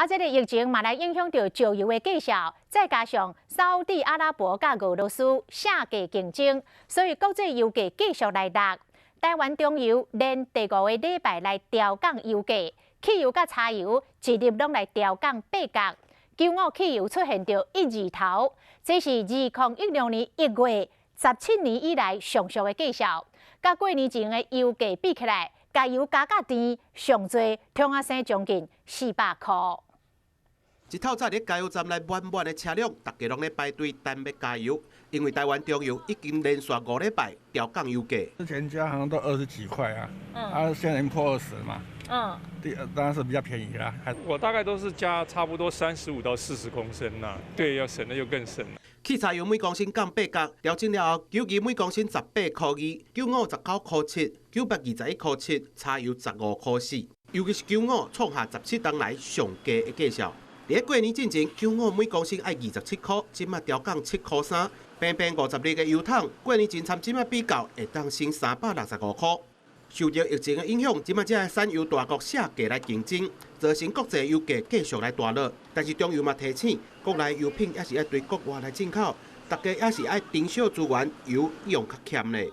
这个疫情嘛来影响到石油的计销，再加上沙特阿拉伯甲俄罗斯下价竞争，所以国际油价继续来落。台湾中油连第5个礼拜来调降油价，汽油甲柴油一律拢来调降8角。95汽油出现着一字头，这是2016年1月17年以来上述的计销，甲过年前的油价比起来。 加油加价甜，上最通啊省将近400块。一透早伫加油站内满满的车辆，大家拢咧排队等要加油，因为台湾中油已经连续5礼拜调降油价。之前加好像都20几块啊，现在已经破20了嘛。当然是比较便宜啦。我大概都是加差不多35到40公升啦，对，要省的又更省了。 汽柴油每公升降8角，调整了后，92每公升18块2，95 19块7，921块7，柴油15块4。尤其是95创下17年来上低的计销。伫过年之前，95每公升爱27块，今麦调降7块3，平平50日的油桶，过年前参今麦比较会当省365块。受到疫情的影响，今麦这产油大国下价来竞争，造成国际油价继续来大落。但是中油嘛提醒，国内油品也是要对国外来进口，大家也是爱减少资源，油用较欠嘞。